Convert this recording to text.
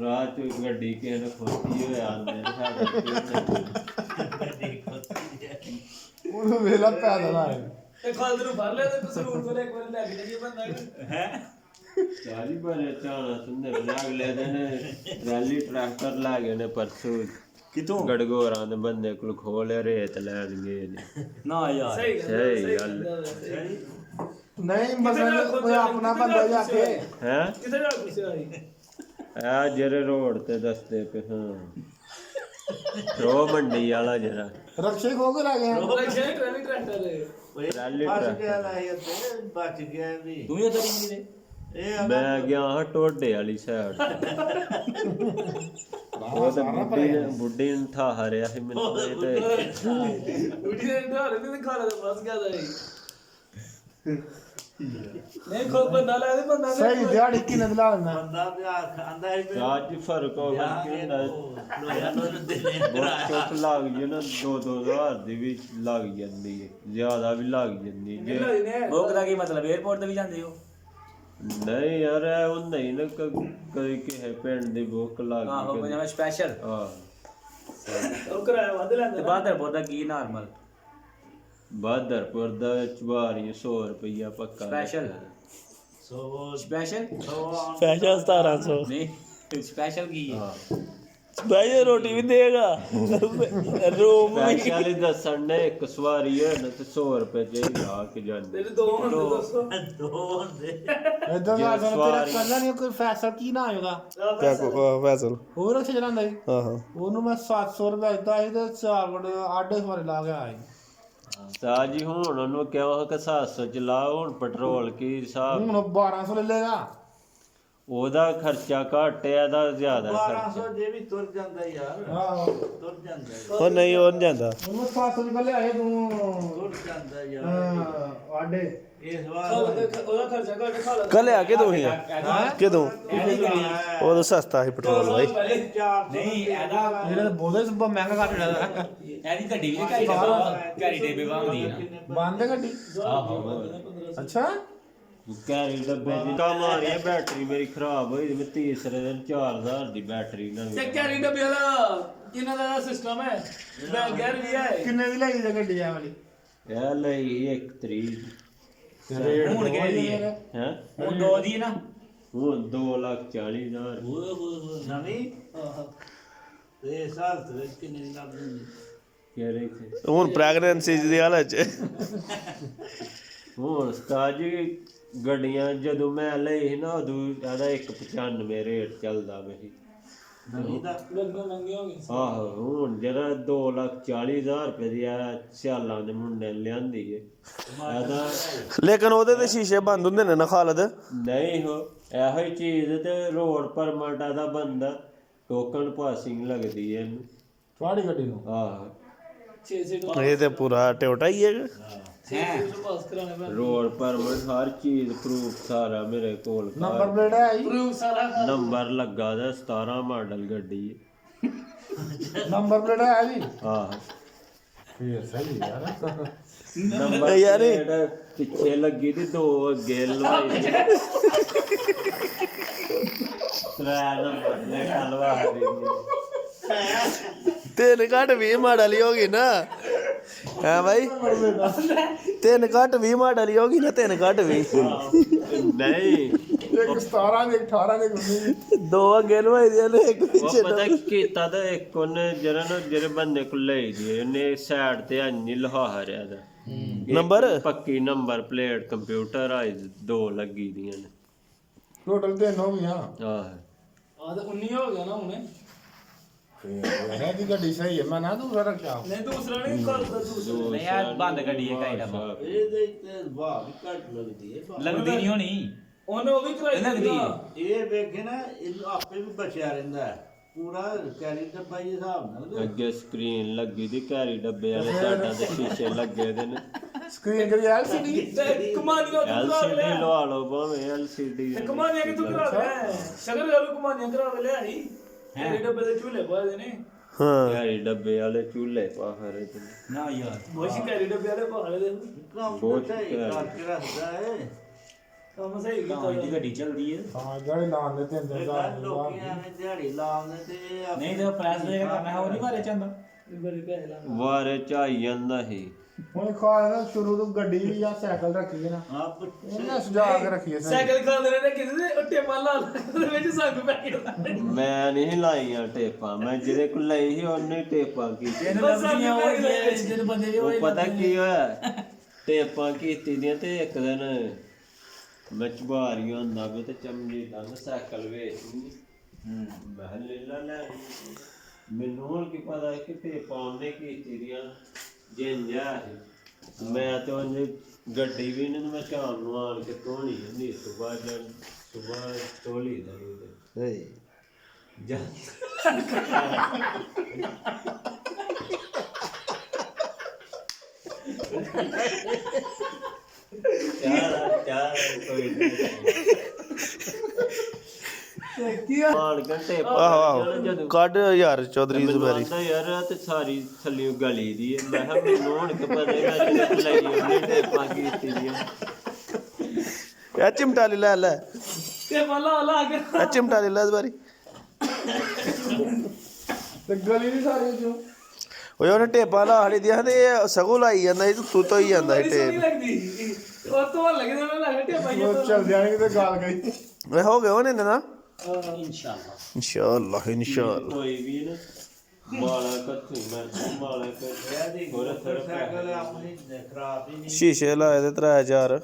ਰਾਹ ਚ ਗੱਡੀ ਕਿਸੇ ਨੇ ਖੋਤੀ ਹੋਇਆ ਆਂਦੇ ਸਾਡੇ ਉਹਨੂੰ ਵੇਲਾ ਪੈਦਲ ਆਏ ਤੇ ਖਾਲਦ ਨੂੰ ਫੜ ਲਿਆ ਤੇ ਕਸੂਰ ਕੋਲ ਇੱਕ ਵਾਰ ਲੈ ਕੇ ਜਾਈਏ ਬੰਦਾ ਹੈ ਸਾਰੀ ਬੜੇ ਚਾਣਾ ਸੁਣਦੇ ਨੇ ਅਗਲੇ ਦਿਨ ਰੈਲੀ ਟਰੈਕਟਰ ਲਾ ਗਏ ਨੇ ਪਰਸੋਂ ਕਿਤੋਂ ਗੜਗੋਰਾਂ ਦੇ ਬੰਦੇ ਕੋਲ ਖੋਲੇ ਰੇਤ ਲੈਣ ਗਏ ਨੇ ਨਾ ਯਾਰ ਸਹੀ ਗੱਲ ਨਹੀਂ ਮਸਲਾ ਕੋਈ ਆਪਣਾ ਬੰਦਾ ਜਾ ਕੇ ਹੈ ਕਿੱਥੇ ਜਾ ਕੇ ਆਈ ਆ ਜਿਹੜੇ ਰੋਡ ਤੇ ਦੱਸਦੇ ਪਏ ਹਾਂ ਰੋ ਮੰਡੀ ਵਾਲਾ ਜਿਹੜਾ ਰਕਸ਼ੇ ਖੋ ਕੇ ਲੈ ਗਏ ਰੈਲੀ ਟਰੈਕਟਰ ਰੈਲੀ ਬਚ ਟਰੈਕਟਰ ਗਿਆ ਲਾਇਆ ਤੇ ਬਚ ਗਿਆ ਵੀ ਤੂੰ ਹੀ ਉਧਰ ਹੀ ਦੇ ਇਹ ਮੈਂ ਗਿਆ ਹਾਂ ਟੋਡੇ ਵਾਲੀ ਸਾਈਡ ਉਹ ਤਾਂ ਬੁੱਢੀ ਨੂੰ ਠਾ ਹਰਿਆ ਸੀ ਮੈਨੂੰ ਤੇ ਉਡੀ ਦੇ ਨਾਲ ਨਹੀਂ ਖਾਲਾ ਦਾ ਫਸ ਗਿਆ ਸੀ ਨਹੀਂ ਖੋ ਬੰਦਾ ਲੈ ਦੇ ਬੰਦਾ ਸਹੀ ਦਿਹਾੜੀ ਕਿੰਨੇ ਦਿਲਾ ਲੈਣਾ ਬੰਦਾ ਤੇ ਆਂਦਾ ਹੈ ਵੀ ਅੱਜ ਫਰਕ ਹੋ ਗਿਆ ਕਿ ਹੁੰਦਾ ਲੋਕਾਂ ਨੂੰ ਦੇਣੇ ਬਹੁਤ ਚੁੱਪ ਲੱਗ ਜੇ ਨਾ 2-2000 ਦੀ ਵੀ ਲੱਗ ਜਾਂਦੀ ਹੈ ਜ਼ਿਆਦਾ ਵੀ ਲੱਗ ਜਾਂਦੀ ਜੇ ਬੋਕ ਦਾ ਕੀ ਮਤਲਬ 에어ਪੋਰਟ ਤੇ ਵੀ ਜਾਂਦੇ ਹੋ ਨਹੀਂ ਯਾਰ ਇਹ ਹੁੰਦਾ ਹੀ ਨਾ ਕਦੇ ਕਿਸੇ ਪਿੰਡ ਦੀ ਬੁੱਕ ਲੱਗ ਆਹੋ ਗਈ ਪੰਜਾਬੀ ਸਪੈਸ਼ਲ ਹਾਂ ਉਹ ਕਰਾਇਆ ਵੱਧ ਤੇ ਲੈਂਦਾ ਬਾਦਰਪੁਰ ਦਾ ਕੀ ਨਾਰਮਲ ਬਾਦਰਪੁਰ ਦਾ ਚਵਾਰੀ 100 ਰੁਪਈਆ ਪੱਕਾ ਸਪੈਸ਼ਲ ਸੋ ਸਪੈਸ਼ਲ ਸਪੈਸ਼ਲ 1700 ਨਹੀਂ ਸਪੈਸ਼ਲ ਕੀ ਹੈ ਹਾਂ ਸਪੈਸ਼ਲ ਰੋਟੀ ਵੀ ਦੇਗਾ ਰੂਮ ਵੀ ਸਪੈਸ਼ਲ ਹੀ ਦੱਸਣ ਨੇ ਇੱਕ ਸਵਾਰੀ ਹੈ ਨਾ ਤੇ 100 ਰੁਪਏ ਚ ਹੀ ਲਾ ਕੇ ਜਾਂਦੇ ਤੇਰੇ ਦੋ ਹੁੰਦੇ ਦੱਸੋ ਦੋ ਹੁੰਦੇ ਇਦਾਂ ਦਾ ਤੇਰਾ ਕਰਨਾ ਨਹੀਂ ਕੋਈ ਫੈਸਲ ਕੀ ਨਾ ਆਏਗਾ ਫੈਸਲ ਹੋਰ ਰਕਸ਼ੇ ਚਲਾਉਂਦਾ ਸੀ ਹਾਂ ਹਾਂ ਉਹਨੂੰ ਮੈਂ 700 ਰੁਪਏ ਦਿੱਤਾ ਸੀ ਤੇ 4 ਵੜ ਆਡੇ ਸਵਾਰੇ ਲਾ ਕੇ ਆਇਆ ਸਾਹ ਜੀ ਹੁਣ ਉਹਨੂੰ ਕਿਹਾ ਕਿ 700 ਚ ਲਾ ਹੁਣ ਪੈਟਰੋਲ ਕੀ ਹਿਸਾਬ ਹੁਣ 1200 ਲੈ ਲੇਗਾ ਉਹਦਾ ਖਰਚਾ ਘੱਟ ਹੈ ਇਹਦਾ ਜ਼ਿਆਦਾ 1200 ਖਰਚਾ ਜੇ ਵੀ ਤੁਰ ਜਾਂਦਾ ਯਾਰ ਆਹੋ ਤੁਰ ਜਾਂਦਾ ਉਹ ਨਹੀਂ ਉਹ ਨਹੀਂ ਜਾਂਦਾ ਉਹਨੂੰ 700 ਰੁਪਏ ਲਿਆਏ ਤੂੰ ਤੁਰ ਜਾਂਦਾ ਯਾਰ ਆਡੇ ਇਸ ਵਾਰ ਉਹਦਾ ਖਰਚਾ ਘੱਟ ਖਾਲਾ ਕੱਲ ਆ ਕੇ ਦੋ ਹੀ ਕਿਦੋਂ ਉਹ ਤਾਂ ਸਸਤਾ ਸੀ ਪੈਟਰੋਲ ਬਾਈ ਨਹੀਂ ਇਹਦਾ ਜਿਹੜਾ ਬੋਲੇ ਸਭ ਮਹਿੰਗਾ ਕਰ ਰਿਹਾ ਇਹਦੀ ਗੱਡੀ ਵੀ ਘਾਈ ਘਾਰੀ ਡੇਬੇ ਵਾਂਗਦੀ ਹੈ ਨਾ ਬੰਦ ਹੈ ਗੱਡੀ ਆਹੋ ਅੱਛਾ ਕੈਰੀ ਡੱਬੇ ਦੀ ਕੰਮ ਆ ਰਹੀ ਹੈ ਬੈਟਰੀ ਮੇਰੀ ਖਰਾਬ ਹੋਈ ਤੇ ਮੈਂ ਤੀਸਰੇ ਦਿਨ 4000 ਦੀ ਬੈਟਰੀ ਨਾਲ ਤੇ ਕੈਰੀ ਡੱਬੇ ਵਾਲਾ ਕਿੰਨਾ ਦਾ ਸਿਸਟਮ ਹੈ ਮੈਂ ਗੈਰ ਵੀ ਹੈ ਕਿੰਨੇ ਦੀ ਲਈ ਜੇ ਗੱਡੀ ਆ ਵਾਲੀ ਇਹ ਲਈ 1 ਤਰੀਕ ਹੁਣ ਕਿਹੜੀ ਹੈ ਹੈ ਹੁਣ ਦੋ ਦੀ ਨਾ ਹੁਣ 2,40,000 ਨਵੀਂ ਤੇ ਸਾਲ ਤੇ ਕਿੰਨੇ ਦੀ ਲੱਗ ਜਾਂਦੀ ਕਹਿ ਰਹੇ ਸੀ ਹੁਣ ਪ੍ਰੈਗਨੈਂਸੀ ਦੀ ਹਾਲਤ ਚ ਹੁਣ ਉਸਤਾਦ ਜੀ ਗੱਡੀਆਂ ਜਦੋਂ ਮੈਂ ਲਈ ਸੀ ਨਾ ਉਦੋਂ ਇਹਦਾ 195 ਰੇਟ ਚੱਲਦਾ ਵੇ ਸੀ ਨਵੀਂ ਦਾ ਲੱਗਣਾ ਮੰਗੇ ਹੋਗੇ ਆਹੋ ਹੁਣ ਜਿਹੜਾ 2,40,000 ਰੁਪਏ ਦੀ ਆ ਸਿਆਲਾਂ ਦੇ ਮੁੰਡੇ ਨੇ ਲਿਆਂਦੀ ਏ ਇਹਦਾ ਲੇਕਿਨ ਉਹਦੇ ਤੇ ਸ਼ੀਸ਼ੇ ਬੰਦ ਹੁੰਦੇ ਨੇ ਨਾ ਖਾਲਦ ਨਹੀਂ ਹੋ ਇਹੋ ਹੀ ਚੀਜ਼ ਤੇ ਰੋਡ ਪਰਮਿਟ ਦਾ ਬੰਦਾ ਟੋਕਨ ਪਾਸਿੰਗ ਲੱਗਦੀ ਏ ਇਹਨੂੰ ਤੁਹਾਡੀ ਗੱਡੀ ਨੂੰ ਆਹੋ 6 ਸੀਟ ਇਹ ਤੇ ਪੂਰਾ ਟਿਓਟਾ ਹੀ ਹੈਗਾ ਪਾਸ ਕਰਾਣੇ ਮੈਂ ਰੋਡ ਪਰਮਿਟ ਹਰ ਚੀਜ਼ ਪ੍ਰੂਫ ਸਾਰਾ ਮੇਰੇ ਕੋਲ ਨੰਬਰ ਪਲੇਟ ਹੈ ਜੀ ਪ੍ਰੂਫ ਸਾਰਾ ਨੰਬਰ ਲੱਗਾ ਦਾ 17 ਮਾਡਲ ਗੱਡੀ ਏ ਨੰਬਰ ਪਲੇਟ ਹੈ ਜੀ ਆਹ ਫੇਰ ਸਹੀ ਯਾਰ ਨੰਬਰ ਯਾਰ ਇਹ- ਪਲੇਟ ਪਿੱਛੇ ਲੱਗੀ ਤੇ 2 ਅੱਗੇ ਲਵਾਈ ਦੀ। ਤਰੇ ਨੰਬਰ ਲੈ ਲਵਾ ਦੀ 3 ਘੱਟ 20 ਮਾਡਲ ਹੀ ਹੋ ਗਈ ਨਾ ਹੈ ਭਾਈ 3 ਘੱਟ 20 ਮਾਡਲ ਹੀ ਹੋ ਗਈ ਨਾ 3 ਘੱਟ 20 ਨਹੀਂ ਇੱਕ 17 ਦੇ 18 ਦੇ ਗੁੰਨੀ ਦੋ ਅੱਗੇ ਲਵਾਈ ਦੀਆਂ ਨੇ ਇੱਕ ਉਹ ਪਿੱਛੇ ਪਤਾ ਕੀਤਾ ਤਾਂ ਇੱਕ ਉਹਨੇ ਜਿਹੜੇ ਬੰਦੇ ਕੋਲ ਲਈ ਦੀ ਉਹਨੇ ਸਾਈਡ ਤੇ ਅੰਨੀ ਲਹਾ ਹਰਿਆ ਦਾ ਨੰਬਰ ਪੱਕੀ ਨੰਬਰ ਪਲੇਟ ਕੰਪਿਊਟਰਾਈਜ਼ 2 ਲੱਗੀ ਦੀਆਂ ਨੇ ਟੋਟਲ 3 ਹੋ ਗਈਆਂ ਆਹ ਆ ਤਾਂ 19 ਹੋ ਗਿਆ ਨਾ ਹੁਣੇ ਫੇਰ ਇਹਦੀ ਗੱਡੀ ਸਹੀ ਹੈ ਮੈਂ ਨਾ ਦੂਸਰਾ ਰੱਖਿਆ ਨਹੀਂ ਦੂਸਰਾ ਨਹੀਂ ਕਰਦਾ ਦੂਸਰਾ ਨਹੀਂ ਯਾਰ ਬੰਦ ਗੱਡੀ ਹੈ ਘਾਈ ਡੱਬਾ ਇਹਦੇ ਤੇ ਵਾਹ ਵੀ ਘੱਟ ਲੱਗਦੀ ਹੈ ਲੱਗਦੀ ਨਹੀਂ ਹੋਣੀ ਉਹਨੇ ਉਹ ਵੀ ਕਰਾਈ ਲੱਗਦੀ ਹੈ ਇਹ ਵੇਖੇ ਨਾ ਇਹਨੂੰ ਆਪੇ ਵੀ ਬਚਿਆ ਰਹਿੰਦਾ ਹੈ ਪੂਰਾ ਕੈਰੀ ਡੱਬਾ ਦੇ ਹਿਸਾਬ ਨਾਲ ਅੱਗੇ ਸਕਰੀਨ ਲੱਗੀ ਦੀ ਕੈਰੀ ਡੱਬੇ ਵਾਲੇ ਸਾਡਾ ਤੇ ਸ਼ੀਸ਼ੇ ਲੱਗੇ ਦੇ ਨੇ ਸਕਰੀਨ ਕਰੀ LCD ਤੇ ਕਮਾਨੀਆਂ ਤੂੰ ਕਰਾ LCD ਲੈ ਲਵਾ ਲਓ ਭਾਵੇਂ LCD ਤੇ ਕਮਾਨੀਆਂ ਕਿ ਤੂੰ ਕਰਾ ਲੈ ਸ਼ਗਰ ਗਾਲੂ ਕਮਾਨੀਆਂ ਕਰਾ ਲੈ ਆਈ ਕੈਰੀ ਡੱਬੇ ਦੇ ਝੂਲੇ ਪਾਏ ਦੇ ਨੇ ਹਾਂ ਕੈਰੀ ਡੱਬੇ ਵਾਲੇ ਚੂਲੇ ਪਾਹਰੇ ਤੇ ਨਾ ਯਾਰ ਮੋਸ਼ੀ ਕੈਰੀ ਡੱਬੇ ਵਾਲੇ ਪਾ ਲੈ ਦੇ ਕੰਮ ਬਹੁਤ ਤਾਂ ਸਹੀ ਕਰਕੇ ਰੱਖਦਾ ਹੈ ਕੰਮ ਸਹੀ ਕੀਤਾ ਤਾਂ ਇਹਦੀ ਗੱਡੀ ਚੱਲਦੀ ਹੈ ਹਾਂ ਜਿਹੜੇ ਨਾਂ ਦੇ 3-3 ਲੋਕੀ ਐਵੇਂ ਦਿਹਾੜੀ ਲਾਉਂਦੇ ਤੇ ਨਹੀਂ ਤੇ ਪ੍ਰੈਸ ਦੇ ਕਰਨਾ ਉਹ ਨਹੀਂ ਮਾਰੇ ਚੰਦਾ ਬੜੇ ਪੈਸੇ ਲਾ ਵਾਰੇ ਚ ਆਈ ਜਾਂਦਾ ਸੀ ਹੁਣ ਖਾਸ ਨਾ ਸ਼ੁਰੂ ਤੋਂ ਗੱਡੀ ਵੀ ਜਾਂ ਸਾਈਕਲ ਰੱਖੀ ਹੈ ਨਾ ਆਪ ਉਹਨੇ ਸਜਾ ਕੇ ਰੱਖੀ ਹੈ ਸਾਈਕਲ ਖਾਂਦੇ ਨੇ ਕਿਸੇ ਦੇ ਉੱਤੇ ਮਾਲਾ ਦੇ ਵਿੱਚ ਸੰਗ ਪੈ ਗਿਆ ਮੈਂ ਨਹੀਂ ਲਾਈਆਂ ਟੇਪਾਂ ਮੈਂ ਜਿਹਦੇ ਕੋਲ ਲਈ ਸੀ ਉਹਨੇ ਟੇਪਾਂ ਕੀਤੀ ਇਹਨੂੰ ਲੱਭਦੀਆਂ ਉਹ ਜਿਹਦੇ ਬੰਦੇ ਦੇ ਉਹ ਪਤਾ ਕੀ ਹੋਇਆ ਟੇਪਾਂ ਕੀਤੀ ਦੀਆਂ ਤੇ ਇੱਕ ਦਿਨ ਮੈਂ ਚੁਬਾਰੀਆਂ ਹੁੰਦਾ ਵੀ ਤੇ ਚਮੜੀ ਦੰਦ ਸਾਈਕਲ ਵੇਚ ਮੈਂ ਲੈ ਲੈ ਮੈਨੂੰ ਹੁਣ ਕੀ ਪਤਾ ਕਿ ਟੇਪਾਂ ਉਹਨੇ ਕੀਤੀ ਦੀਆਂ ਜਿੰਜਾ ਮੈਂ ਤਾਂ ਉਹਨੇ ਗੱਡੀ ਵੀ ਨਹੀਂ ਮੈਂ ਸ਼ਾਮ ਨੂੰ ਆਣ ਕੇ ਧੋਣੀ ਹੁੰਦੀ ਸੁਬਾਹ ਧੋਲੀ ਦਾ ਉਹਦੇ ਜਾ ਚਾਰ ਕੋਈ ਕੀ ਆ ਮਾਰ ਘੰਟੇ ਆਹੋ ਕੱਢ ਯਾਰ ਚੌਧਰੀ ਜ਼ੁਬੈਰੀ ਆਂਦਾ ਯਾਰ ਤੇ ਸਾਰੀ ਥੱਲੇ ਗਲੀ ਦੀ ਹੈ ਮੈਂ ਕਿਹਾ ਮੈਨੂੰ ਹੁਣ ਕਿ ਪਤਾ ਹੈ ਕਿ ਲਈ ਉਹਨੇ ਟੇਪਾਂ ਕੀਤੀ ਦੀਆਂ ਇਹ ਚਿਮਟਾ ਲੈ ਲੈ ਤੇ ਮਾਲਾ ਲਾ ਕੇ ਇਹ ਚਿਮਟਾ ਲੈ ਲੈ ਜ਼ੁਬੈਰੀ ਤੇ ਗਲੀ ਨਹੀਂ ਸਾਰੀ ਜੋ ਓਏ ਉਹਨੇ ਟੇਪਾਂ ਲਾ ਹੜੀ ਦੀਆਂ ਤੇ ਇਹ ਸਗੋਂ ਲਾਈ ਜਾਂਦਾ ਇਹ ਤੂੰ ਤੋਂ ਹੀ ਜਾਂਦਾ ਇਹ ਸੋਹਣੀ ਟੇਪ ਲੱਗਦੀ ਉਹ ਤੋਂ ਲੱਗੇ ਨੇ ਲੱਗੇ ਟੇ ਪਾਈਏ ਉਹ ਚੱਲ ਜਾਣਗੇ ਤੇ ਗਾਲ ਗਈ ਓਏ ਹੋ ਗਏ ਉਹਨੇ ਨਾ ਇਨਸ਼ਾਅੱਲਾ ਇਨਸ਼ਾਅੱਲਾ ਇਨਸ਼ਾਅੱਲਾ ਕੋਈ ਵੀ ਨਾ ਮਾਲਾ ਕੱਥੂ ਮੈਂ ਮਾਲਾ ਕੱਥਿਆ ਦੀ ਹੋਰ ਸਾਈਕਲ ਆਪਣੀ ਖਰਾਬ ਹੀ ਨਹੀਂ ਸ਼ੀਸ਼ੇ ਲਾਏ ਤੇ 3000